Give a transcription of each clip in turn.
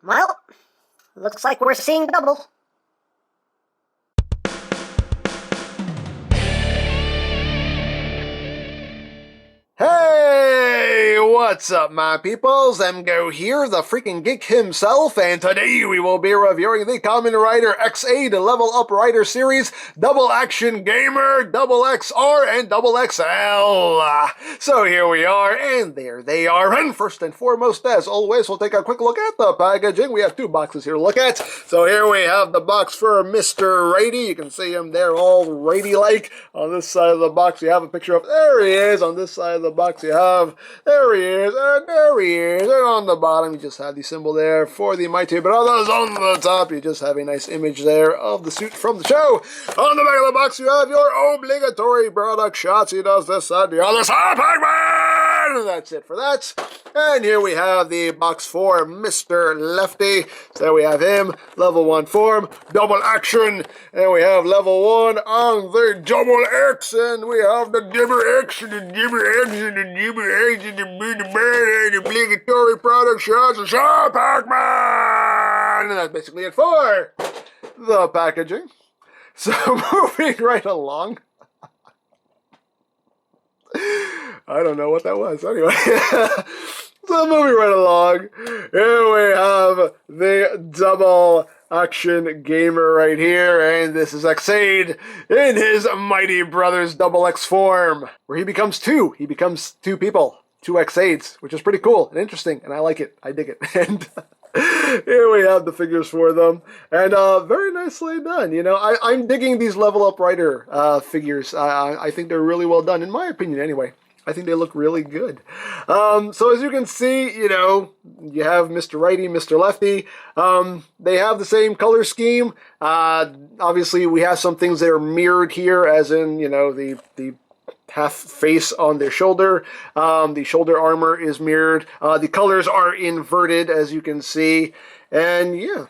Well, looks like we're seeing double. Hey, what's up, my peoples? EmGo here, the freaking geek himself, and today we will be reviewing the Kamen Rider X8 Level Up Rider Series Double Action Gamer, Double XR, and Double XL. So here we are, and there they are. And first and foremost, as always, we'll take a quick look at the packaging. We have two boxes here to look at. So here we have the box for Mr. Righty. You can see him there, all Righty-like. On this side of the box, you have a picture of, there he is. On this side of the box you have, there he is, and there he is, and on the bottom you just have the symbol there for the Mighty Brothers. On the top you just have a nice image there of the suit from the show. On the back of the box you have your obligatory product shots. He does this side, the other side, Pac-Man! And that's it for that. And here we have the box for Mr. Lefty. So we have him, level 1 form, double action, and we have level 1 on the double X, and we have the double X, and the double X, and the double X, and the obligatory product shots, and shot Pac-Man! And that's basically it for the packaging. So moving right along. I don't know what that was. Anyway, so moving right along, here we have the double action gamer right here, and this is X8 in his Mighty Brothers Double X form, where he becomes two. He becomes two people, two X8s, which is pretty cool and interesting, and I like it. I dig it. And here we have the figures for them, and very nicely done. You know, I'm digging these Level Up Rider figures. I think they're really well done, in my opinion anyway. I think they look really good. So as you can see, you know, you have Mr. Righty, Mr. Lefty. They have the same color scheme. Obviously, we have some things that are mirrored here, as in, you know, the half face on their shoulder. The shoulder armor is mirrored. The colors are inverted, as you can see. And yeah,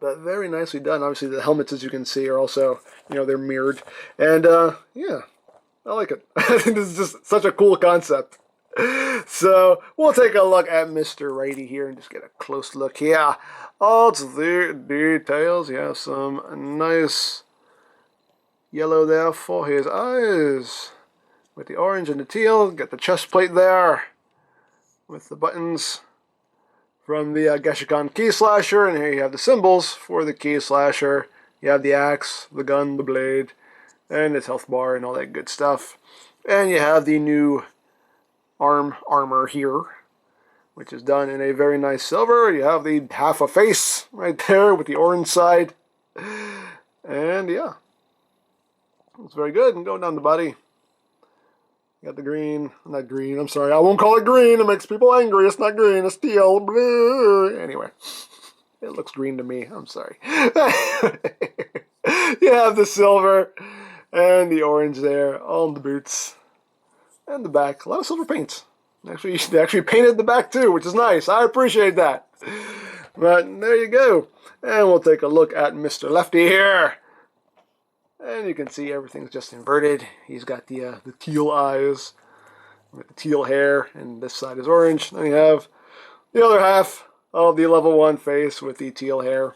but very nicely done. Obviously, the helmets, as you can see, are also, you know, they're mirrored. And yeah, I like it. I think this is just such a cool concept. So we'll take a look at Mr. Righty here and just get a close look here. All to the details. You have some nice yellow there for his eyes, with the orange and the teal. Got the chest plate there with the buttons from the Geshikan key slasher, and here you have the symbols for the key slasher. You have the axe, the gun, the blade, and its health bar and all that good stuff. And you have the new armor here, which is done in a very nice silver. You have the half a face right there with the orange side. And yeah, it's very good. And going down the body, you got the green, not green, I'm sorry, I won't call it green, it makes people angry, it's not green, it's teal, blue. Anyway, it looks green to me, I'm sorry. You have the silver and the orange there on the boots and the back. A lot of silver paints. Actually, they actually painted the back too, which is nice. I appreciate that. But there you go. And we'll take a look at Mr. Lefty here. And you can see everything's just inverted. He's got the teal eyes with the teal hair, and this side is orange. Then you have the other half of the level 1 face with the teal hair.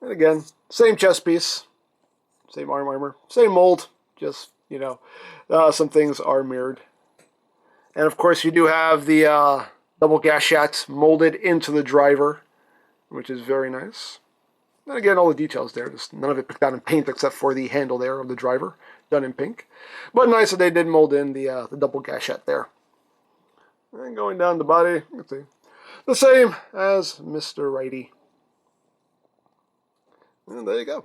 And again, same chest piece, same armor, same mold, just, you know, some things are mirrored. And of course you do have the double gashats molded into the driver, which is very nice. And again, all the details there, just none of it picked out in paint except for the handle there of the driver, done in pink. But nice that they did mold in the double gashat there. And going down the body, you can see, the same as Mr. Righty. And there you go.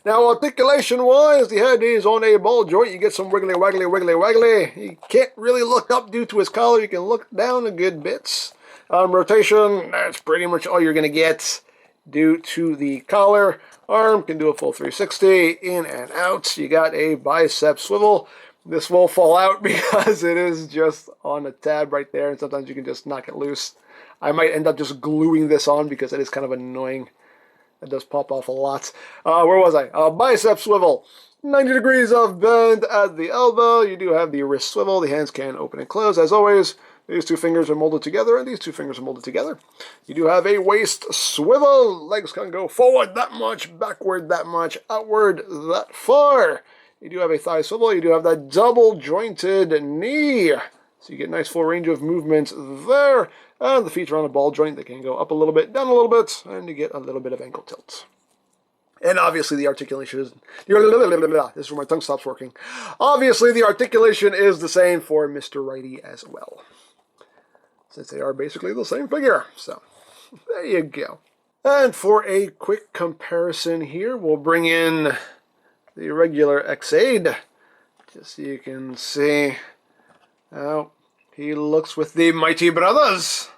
Now, articulation-wise, the head is on a ball joint. You get some wiggly, waggly, wiggly, waggly. You can't really look up due to his collar. You can look down a good bits. Rotation, that's pretty much all you're going to get due to the collar. Arm can do a full 360, in and out. You got a bicep swivel. This will fall out because it is just on a tab right there, and sometimes you can just knock it loose. I might end up just gluing this on because it is kind of annoying. It does pop off a lot. Where was I? Bicep swivel. 90 degrees of bend at the elbow. You do have the wrist swivel. The hands can open and close. As always, these two fingers are molded together, and these two fingers are molded together. You do have a waist swivel. Legs can go forward that much, backward that much, outward that far. You do have a thigh swivel. You do have that double jointed knee. So you get nice full range of movement there. And the feet are on a ball joint. They can go up a little bit, down a little bit, and you get a little bit of ankle tilt. And obviously the articulation is... This is where my tongue stops working. Obviously the articulation is the same for Mr. Righty as well, since they are basically the same figure. So, there you go. And for a quick comparison here, we'll bring in the regular X8, just so you can see how he looks with the Mighty Brothers.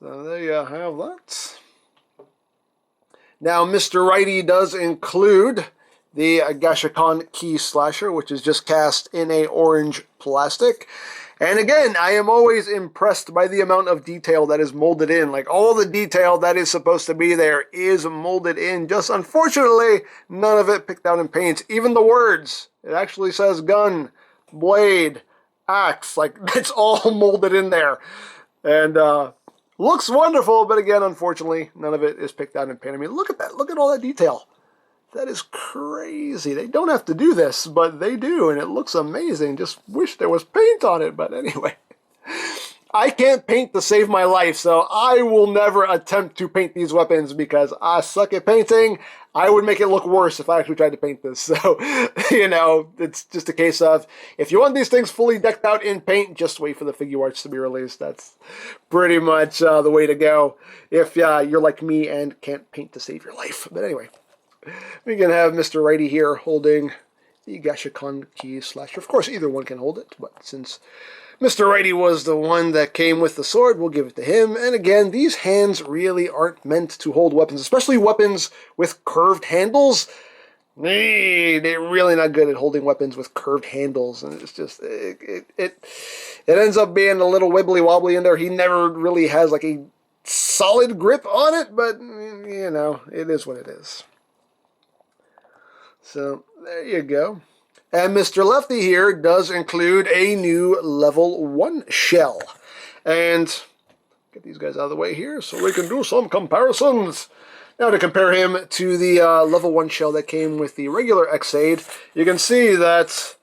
So there you have that. Now, Mr. Righty does include the Gashikon Key Slasher, which is just cast in a orange plastic. And again, I am always impressed by the amount of detail that is molded in. Like, all the detail that is supposed to be there is molded in. Just unfortunately, none of it picked out in paint. Even the words. It actually says gun, blade, axe. Like, it's all molded in there. And, looks wonderful, but again, unfortunately, none of it is picked out in paint. I mean, look at that. Look at all that detail. That is crazy. They don't have to do this, but they do, and it looks amazing. Just wish there was paint on it, but anyway. I can't paint to save my life, so I will never attempt to paint these weapons because I suck at painting. I would make it look worse if I actually tried to paint this. So, you know, it's just a case of, if you want these things fully decked out in paint, just wait for the figure arts to be released. That's pretty much the way to go if you're like me and can't paint to save your life. But anyway, we can have Mr. Righty here holding the Gashikon Key Slasher. Of course, either one can hold it, but since Mr. Righty was the one that came with the sword, we'll give it to him. And again, these hands really aren't meant to hold weapons, especially weapons with curved handles. They're really not good at holding weapons with curved handles, and it's just, it ends up being a little wibbly wobbly in there. He never really has like a solid grip on it, but, you know, it is what it is. So, there you go. And Mr. Lefty here does include a new level 1 shell. And get these guys out of the way here so we can do some comparisons. Now, to compare him to the level 1 shell that came with the regular X8, you can see that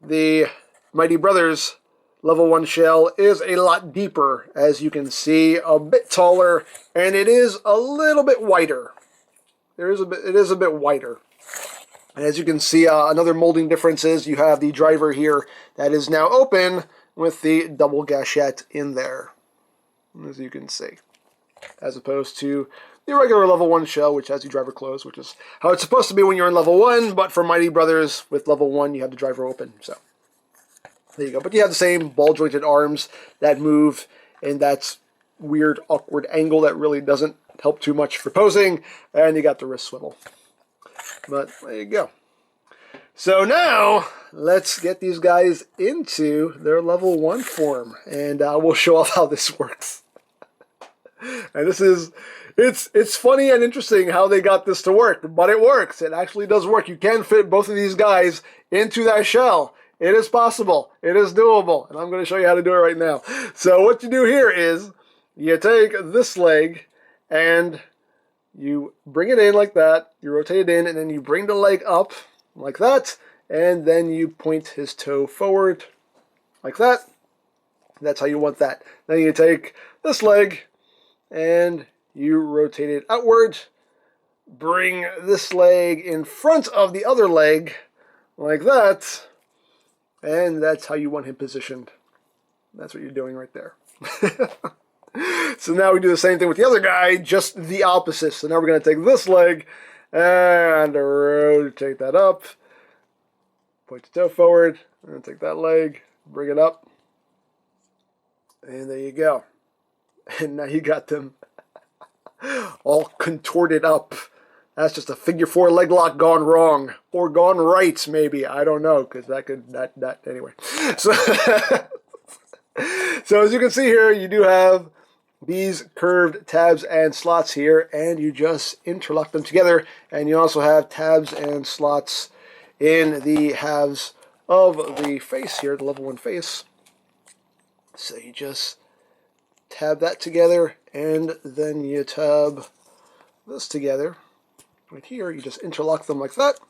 the Mighty Brothers level 1 shell is a lot deeper, as you can see, a bit taller, and it is a little bit wider. It is a bit wider. And as you can see, another molding difference is you have the driver here that is now open with the double gashette in there, as you can see, as opposed to the regular level 1 shell, which has the driver closed, which is how it's supposed to be when you're in level 1, but for Mighty Brothers, with level 1, you have the driver open, so there you go. But you have the same ball-jointed arms that move in that weird, awkward angle that really doesn't help too much for posing, and you got the wrist swivel. But there you go. So now, let's get these guys into their level 1 form, and we'll show off how this works. And this is, it's funny and interesting how they got this to work, but it works. It actually does work. You can fit both of these guys into that shell. It is possible. It is doable, and I'm going to show you how to do it right now. So what you do here is, you take this leg, and you bring it in like that, you rotate it in, and then you bring the leg up like that, and then you point his toe forward like that. That's how you want that. Then you take this leg, and you rotate it outward, bring this leg in front of the other leg like that, and that's how you want him positioned. That's what you're doing right there. So now we do the same thing with the other guy, just the opposite. So now we're going to take this leg and rotate that up. Point the toe forward, and take that leg, bring it up. And there you go. And now you got them all contorted up. That's just a figure 4 leg lock gone wrong. Or gone right, maybe. I don't know, because that could, anyway. So, so as you can see here, you do have these curved tabs and slots here, and you just interlock them together. And you also have tabs and slots in the halves of the face here, the level 1 face. So you just tab that together, and then you tab this together. Right here, you just interlock them like that.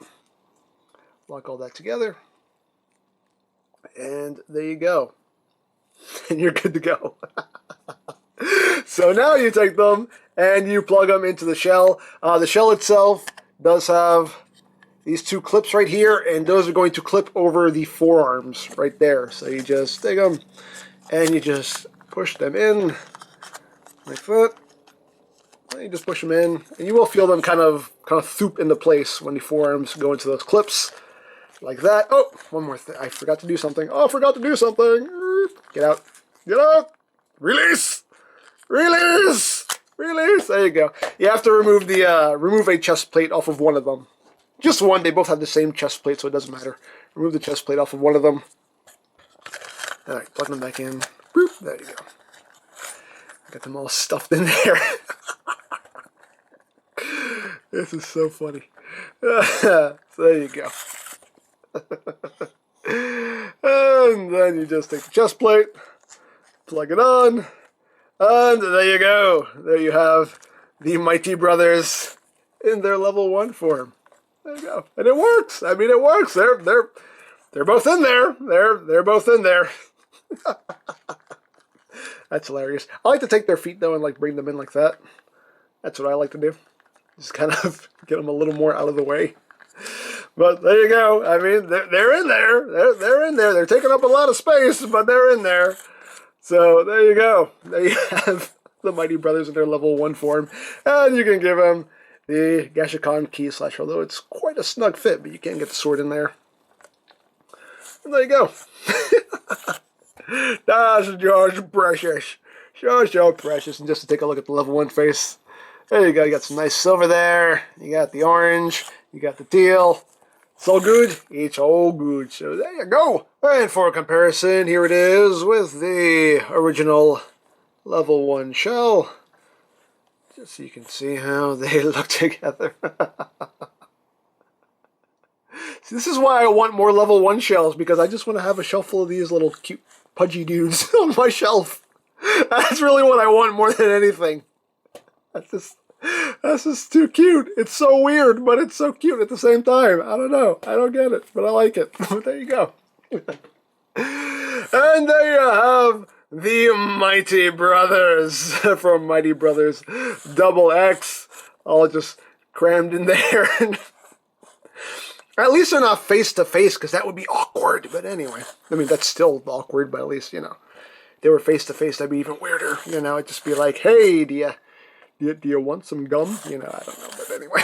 Lock all that together. And there you go. And you're good to go. So now you take them and you plug them into the shell. The shell itself does have these 2 clips right here, and those are going to clip over the forearms right there. So you just take them and you just push them in like that. And you just push them in, and you will feel them kind of thoop into place when the forearms go into those clips like that. Oh, one more thing. I forgot to do something. Oh, I forgot to do something. Get out. Get out. Release. Release! Release! There you go. You have to remove the remove a chest plate off of one of them. Just one. They both have the same chest plate, so it doesn't matter. Remove the chest plate off of one of them. Alright, plug them back in. Boop. There you go. Got them all stuffed in there. This is so funny. So there you go. And then you just take the chest plate, plug it on, and there you go. There you have the Mighty Brothers in their level 1 form. There you go. And it works. I mean, it works. They're both in there. They're both in there. That's hilarious. I like to take their feet though and like bring them in like that. That's what I like to do. Just kind of get them a little more out of the way. But there you go. I mean, they're in there. They're in there. They're taking up a lot of space, but they're in there. So there you go. There you have the Mighty Brothers in their level 1 form. And you can give them the Gashikan key / although it's quite a snug fit, but you can't get the sword in there. And there you go. That's George Precious. So precious. And just to take a look at the level 1 face. There you go. You got some nice silver there. You got the orange. You got the teal. It's all good. It's all good. So there you go. And for comparison, here it is with the original level 1 shell. Just so you can see how they look together. See, this is why I want more level 1 shells, because I just want to have a shelf full of these little cute pudgy dudes on my shelf. That's really what I want more than anything. That's just too cute. It's so weird, but it's so cute at the same time. I don't know. I don't get it, but I like it. But there you go. And there you have the Mighty Brothers from Mighty Brothers XX, all just crammed in there. At least they're not face to face, because that would be awkward. But anyway, I mean, that's still awkward, but at least, you know, if they were face to face, that'd be even weirder. You know, it'd just be like, hey, do you want some gum? You know, I don't know, but anyway.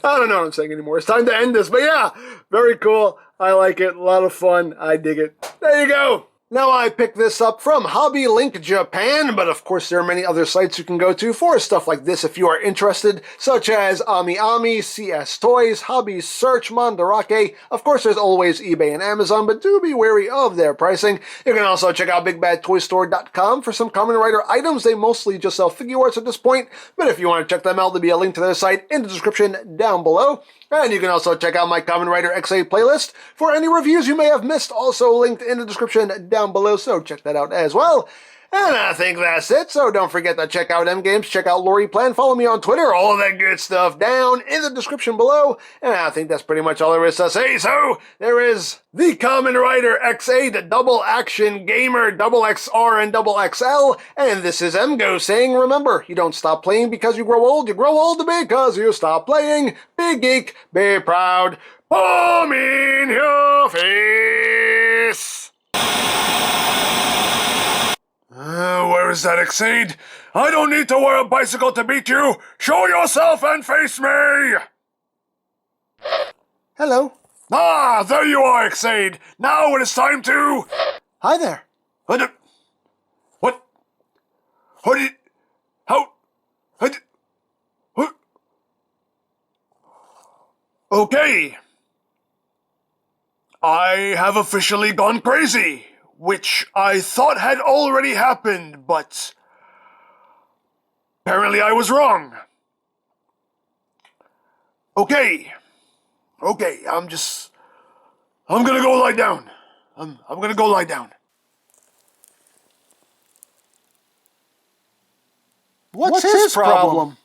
I don't know what I'm saying anymore. It's time to end this. But yeah, very cool. I like it. A lot of fun. I dig it. There you go. Now I picked this up from Hobby Link Japan, but of course there are many other sites you can go to for stuff like this if you are interested, such as Ami Ami, CS Toys, Hobby Search, Mandarake. Of course there's always eBay and Amazon, but do be wary of their pricing. You can also check out BigBadToyStore.com for some Kamen Rider items. They mostly just sell figure arts at this point, but if you want to check them out, there'll be a link to their site in the description down below. And you can also check out my Kamen Rider XA playlist for any reviews you may have missed, also linked in the description down below, so check that out as well. And I think that's it, so don't forget to check out EmGo's, check out Lori Plan, follow me on Twitter, all that good stuff down in the description below. And I think that's pretty much all there is to say, so there is the Kamen Rider XA, the Double Action Gamer, XXR and XXL, and this is EmGo saying, remember, you don't stop playing because you grow old because you stop playing. Be geek, be proud, palm in your face. Where is that Exceed? I don't need to wear a bicycle to beat you! Show yourself and face me! Hello. Ah, there you are, Exceed! Now it is time to... Hi there. What? What did... How... What? Okay. I have officially gone crazy, which I thought had already happened, but apparently I was wrong. Okay, Okay, I'm gonna go lie down. I'm gonna go lie down. What's his problem?